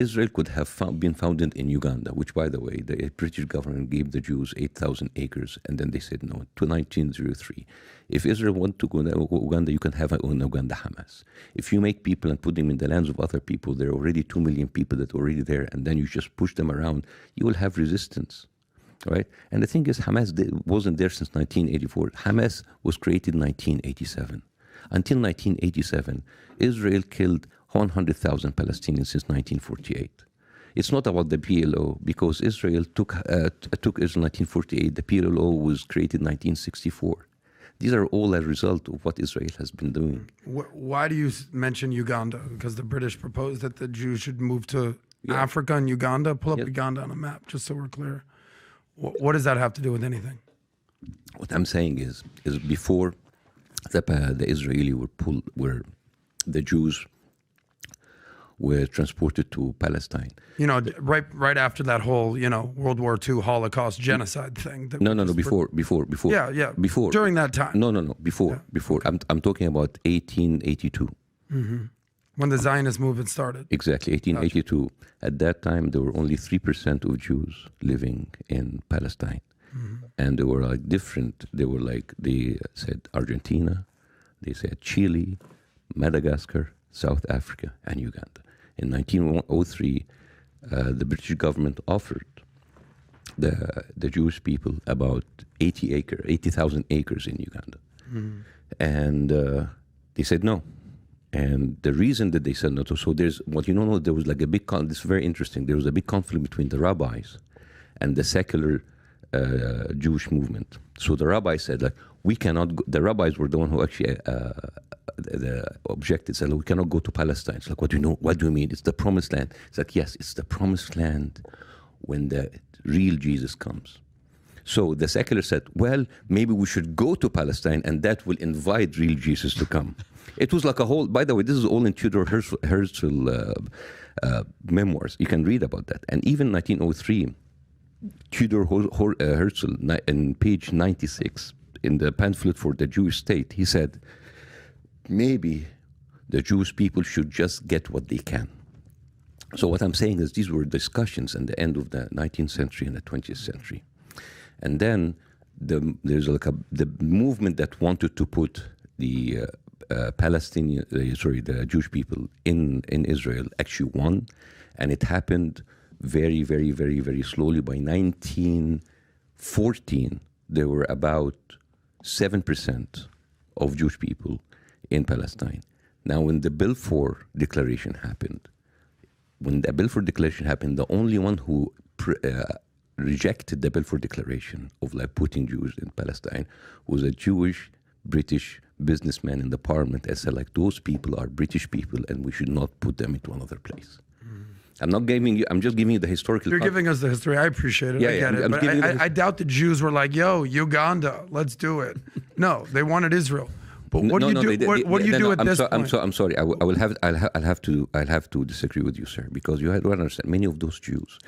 Israel could have been founded in Uganda, which, by the way, the British government gave the Jews 8,000 acres, and then they said no to 1903. If Israel want to go to Uganda, you can have an Uganda Hamas. If you make people and put them in the lands of other people, there are already 2 million people that are already there, and then you just push them around, you will have resistance. Right? And the thing is, Hamas wasn't there since 1984. Hamas was created in 1987. Until 1987, Israel killed 100,000 Palestinians since 1948. It's not about the PLO, because Israel took Israel in 1948. The PLO was created in 1964. These are all a result of what Israel has been doing. Why do you mention Uganda? Because the British proposed that the Jews should move to Africa and Uganda. Pull up Uganda on a map, just so we're clear. What does that have to do with anything? What I'm saying is before the Israeli were the Jews were transported to Palestine. You know, right after that whole, World War II Holocaust genocide thing. No, before. Yeah. Before. During that time. No, before. Yeah. Before. I'm talking about 1882. Mm-hmm. When the Zionist movement started. Exactly, 1882. Gotcha. At that time, there were only 3% of Jews living in Palestine. Mm-hmm. And they were like different. They were like, they said Argentina, they said Chile, Madagascar, South Africa, and Uganda. In 1903, the British government offered the Jewish people about 80,000 acres in Uganda. Mm-hmm. And they said no. And the reason that they said no, so there's, there was like a big, this is very interesting, there was a big conflict between the rabbis and the secular Jewish movement. So the rabbis said, like, we cannot go, the rabbis were the one who actually objected, said, we cannot go to Palestine. It's like, what do you mean? It's the promised land. It's like, yes, it's the promised land when the real Jesus comes. So the secular said, well, maybe we should go to Palestine, and that will invite real Jesus to come. It was like a whole, by the way, this is all in Tudor Herzl memoirs. You can read about that. And even 1903, Tudor Herzl, in page 96, in the pamphlet for the Jewish state, he said, maybe the Jewish people should just get what they can. So what I'm saying is these were discussions at the end of the 19th century and the 20th century. And then there's like the movement that wanted to put the the Jewish people in Israel actually won, and it happened very, very, very, very slowly. By 1914, there were about 7% of Jewish people in Palestine. Now, when the Balfour Declaration happened, the only one who rejected the Balfour Declaration of like putting Jews in Palestine was a Jewish British businessman in the parliament and said, like, those people are British people and we should not put them into another place. I'm just giving you the historical. You're giving us the history. I appreciate it. I get it. But I doubt the Jews were like, yo, Uganda, let's do it. No, they wanted Israel. But what do you do? What do you do at this point? I'm sorry. I'll have to disagree with you, sir, because you have to understand, many of those Jews,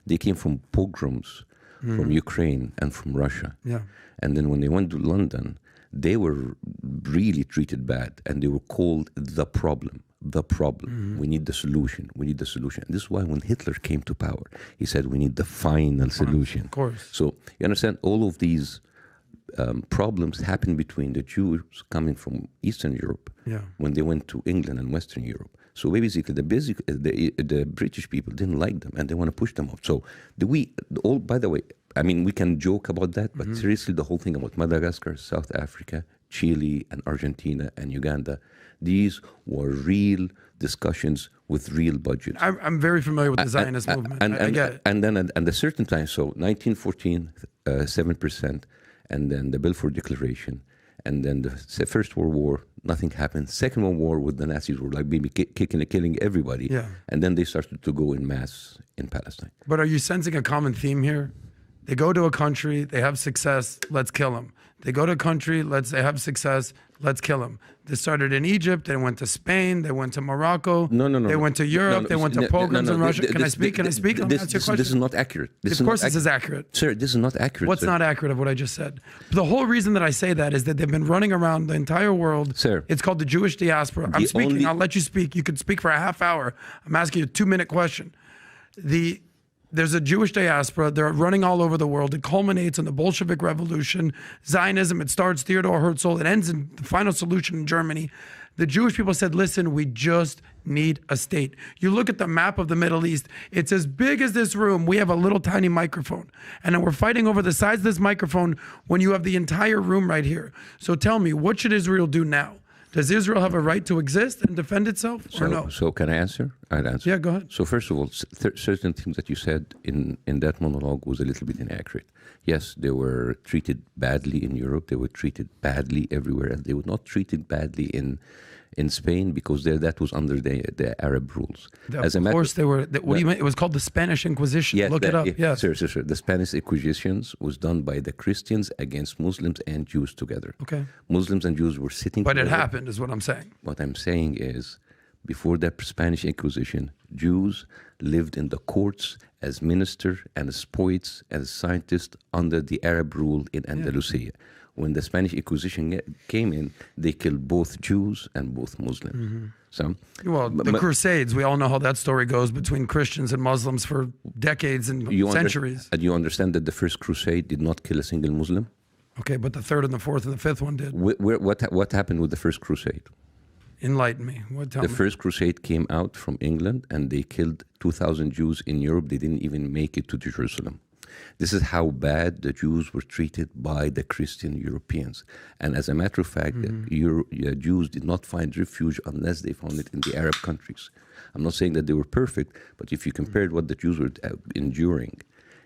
they came from pogroms from Ukraine and from Russia. Yeah. And then when they went to London, they were really treated bad, and they were called the problem. The problem. We need the solution. We need the solution. And this is why when Hitler came to power, he said we need the final solution. Of course. So you understand, all of these problems happened between the Jews coming from Eastern Europe when they went to England and Western Europe. So basically, the British people didn't like them, and they want to push them out. So by the way, I mean, we can joke about that, but seriously, the whole thing about Madagascar, South Africa, Chile, and Argentina, and Uganda, these were real discussions with real budgets. I'm very familiar with the Zionist movement. I get it. And then at a certain time, so 1914, 7%, and then the Balfour Declaration, and then the First World War, nothing happened. Second World War with the Nazis were like maybe killing everybody. Yeah. And then they started to go in mass in Palestine. But are you sensing a common theme here? They go to a country, they have success, let's kill them. They go to a country, they have success, let's kill him. This started in Egypt, they went to Spain, they went to Morocco, No, no, no. they no. went to Europe, No, they went to no, pogroms no, in no, Russia. Can I speak? Can I speak? Let me ask you a question. This is not accurate. Of course this is accurate. Sir, this is not accurate. What's sir. not accurate of what I just said? The whole reason that I say that is that they've been running around the entire world. Sir. It's called the Jewish diaspora. I'm speaking. I'll let you speak. You could speak for a half hour. I'm asking you a 2-minute question. There's a Jewish diaspora. They're running all over the world. It culminates in the Bolshevik Revolution, Zionism. It starts Theodor Herzl. It ends in the final solution in Germany. The Jewish people said, listen, we just need a state. You look at the map of the Middle East, it's as big as this room. We have a little tiny microphone. And then we're fighting over the size of this microphone when you have the entire room right here. So tell me, what should Israel do now? Does Israel have a right to exist and defend itself or no? So can I answer? I'll answer. Yeah, go ahead. So first of all, certain things that you said in that monologue was a little bit inaccurate. Yes, they were treated badly in Europe. They were treated badly everywhere. And they were not treated badly in Spain because that was under the Arab rules. Of course they were. What do you mean? It was called the Spanish Inquisition. Yeah, Look it up. Yes. Sir. The Spanish Inquisitions was done by the Christians against Muslims and Jews together. Okay. Muslims and Jews were sitting But together. it happened is what I'm saying. What I'm saying is, before the Spanish Inquisition, Jews lived in the courts as minister and as poets, as scientists under the Arab rule in Andalusia. When the Spanish Inquisition came in, they killed both Jews and both Muslims. So, well, the Crusades, we all know how that story goes between Christians and Muslims for decades and centuries. And you understand that the first crusade did not kill a single Muslim? Okay, but the third and the fourth and the fifth one did. What happened with the first crusade? Enlighten me. Tell me. The first crusade came out from England and they killed 2,000 Jews in Europe. They didn't even make it to Jerusalem. This is how bad the Jews were treated by the Christian Europeans. And as a matter of fact, Jews did not find refuge unless they found it in the Arab countries. I'm not saying that they were perfect, but if you compared what the Jews were enduring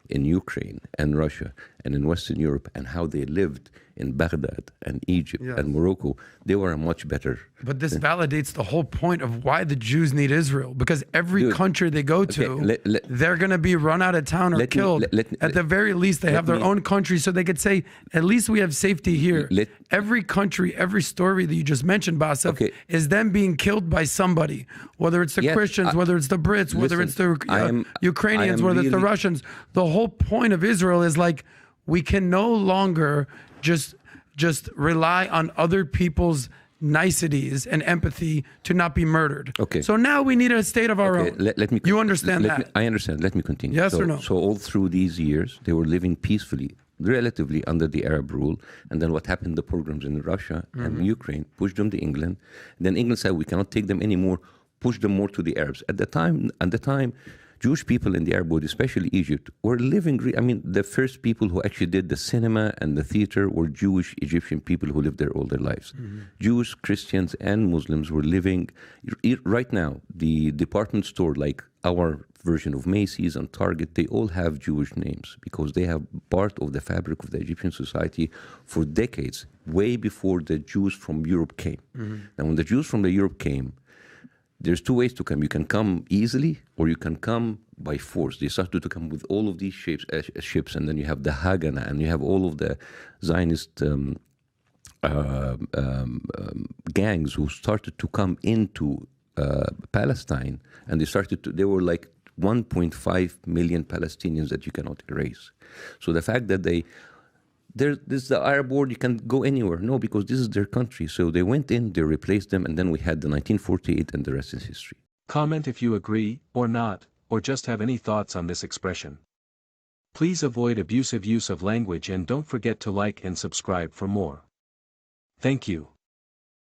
in Ukraine and Russia and in Western Europe and how they lived in Baghdad and Egypt and Morocco, they were a much better. But this validates the whole point of why the Jews need Israel, because every country they go to, they're going to be run out of town or killed. At the very least, they have their own country, so they could say, at least we have safety here. Every country, every story that you just mentioned, Bassem, is them being killed by somebody, whether it's the Christians, whether it's the Brits, whether it's the Ukrainians, whether it's the Russians. The whole point of Israel is like, we can no longer just rely on other people's niceties and empathy to not be murdered. Okay. So now we need a state of our own. Let me. You understand that? I understand. Let me continue. Yes or no? So all through these years, they were living peacefully, relatively under the Arab rule. And then what happened? The pogroms in Russia and Ukraine pushed them to England. Then England said, we cannot take them anymore. Push them more to the Arabs. At the time, Jewish people in the Arab world, especially Egypt, were living. The first people who actually did the cinema and the theater were Jewish Egyptian people who lived there all their lives. Jews, Christians, and Muslims were living. Right now, the department store, like our version of Macy's and Target, they all have Jewish names because they have part of the fabric of the Egyptian society for decades, way before the Jews from Europe came. And when the Jews from Europe came, there's two ways to come. You can come easily or you can come by force. They started to come with all of these ships, and then you have the Haganah, and you have all of the Zionist gangs who started to come into Palestine, and they were like 1.5 million Palestinians that you cannot erase. So the fact that this is the Arab world, you can go anywhere. No, because this is their country. So they went in, they replaced them, and then we had the 1948, and the rest is history. Comment if you agree, or not, or just have any thoughts on this expression. Please avoid abusive use of language and don't forget to like and subscribe for more. Thank you.